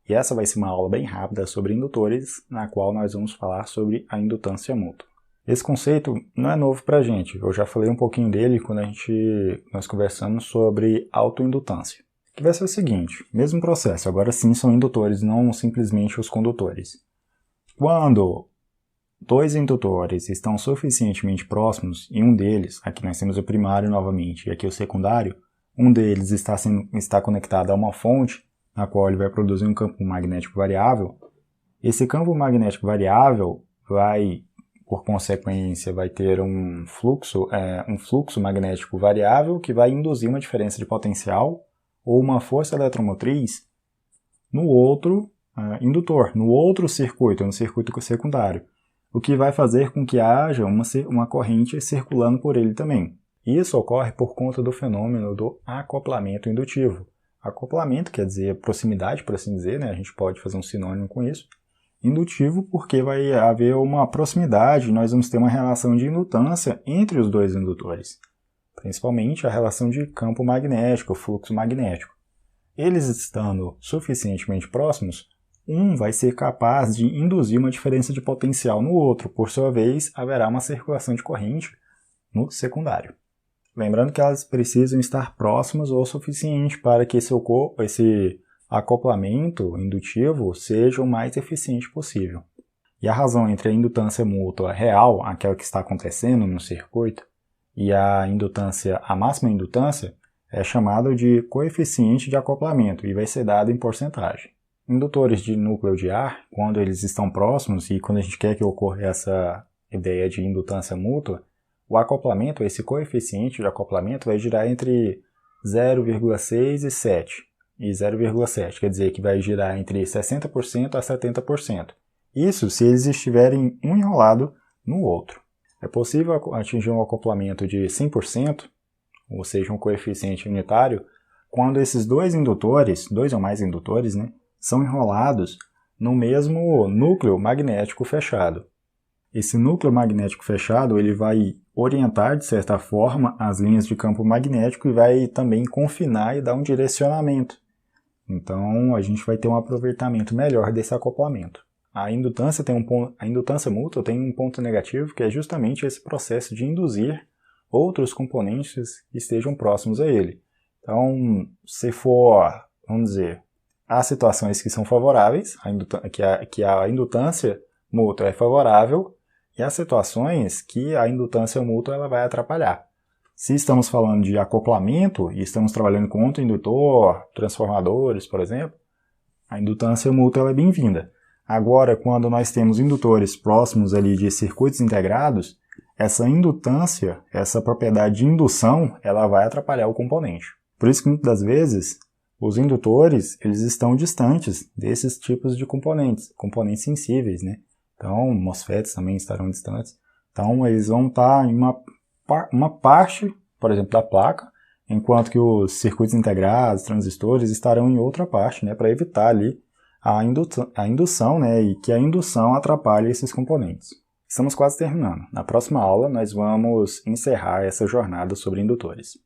E essa vai ser uma aula bem rápida sobre indutores, na qual nós vamos falar sobre a indutância mútua. Esse conceito não é novo para a gente, eu já falei um pouquinho dele quando nós conversamos sobre autoindutância. Que vai ser o seguinte, mesmo processo, agora sim são indutores, não simplesmente os condutores. Quando dois indutores estão suficientemente próximos e um deles, aqui nós temos o primário novamente e aqui o secundário, um deles está conectado a uma fonte, na qual ele vai produzir um campo magnético variável. Esse campo magnético variável por consequência, vai ter um fluxo magnético variável que vai induzir uma diferença de potencial ou uma força eletromotriz no outro indutor, no outro circuito, no circuito secundário, o que vai fazer com que haja uma corrente circulando por ele também. Isso ocorre por conta do fenômeno do acoplamento indutivo. Acoplamento quer dizer proximidade, por assim dizer, né? A gente pode fazer um sinônimo com isso. Indutivo porque vai haver uma proximidade, nós vamos ter uma relação de indutância entre os dois indutores, principalmente a relação de campo magnético, fluxo magnético. Eles estando suficientemente próximos, um vai ser capaz de induzir uma diferença de potencial no outro, por sua vez, haverá uma circulação de corrente no secundário. Lembrando que elas precisam estar próximas o suficiente para que esse acoplamento indutivo seja o mais eficiente possível. E a razão entre a indutância mútua real, aquela que está acontecendo no circuito, e a máxima indutância, é chamada de coeficiente de acoplamento e vai ser dado em porcentagem. Indutores de núcleo de ar, quando eles estão próximos e quando a gente quer que ocorra essa ideia de indutância mútua, o acoplamento, esse coeficiente de acoplamento vai girar entre 0,6 e 7. E 0,7, quer dizer que vai girar entre 60% a 70%. Isso se eles estiverem um enrolado no outro. É possível atingir um acoplamento de 100%, ou seja, um coeficiente unitário, quando esses dois ou mais indutores, né, são enrolados no mesmo núcleo magnético fechado. Esse núcleo magnético fechado ele vai orientar, de certa forma, as linhas de campo magnético e vai também confinar e dar um direcionamento. Então, a gente vai ter um aproveitamento melhor desse acoplamento. A indutância mútua tem um ponto negativo, que é justamente esse processo de induzir outros componentes que estejam próximos a ele. Então, se for, vamos dizer, há situações que são favoráveis, que a indutância mútua é favorável, e há situações que a indutância mútua ela vai atrapalhar. Se estamos falando de acoplamento e estamos trabalhando com outro indutor, transformadores, por exemplo, a indutância mútua ela é bem-vinda. Agora, quando nós temos indutores próximos ali de circuitos integrados, essa indutância, essa propriedade de indução, ela vai atrapalhar o componente. Por isso que muitas das vezes os indutores eles estão distantes desses tipos de componentes sensíveis, né? Então, MOSFETs também estarão distantes. Então, eles vão estar em uma parte, por exemplo, da placa, enquanto que os circuitos integrados, transistores, estarão em outra parte, né, para evitar ali a indução, né, e que a indução atrapalhe esses componentes. Estamos quase terminando. Na próxima aula, nós vamos encerrar essa jornada sobre indutores.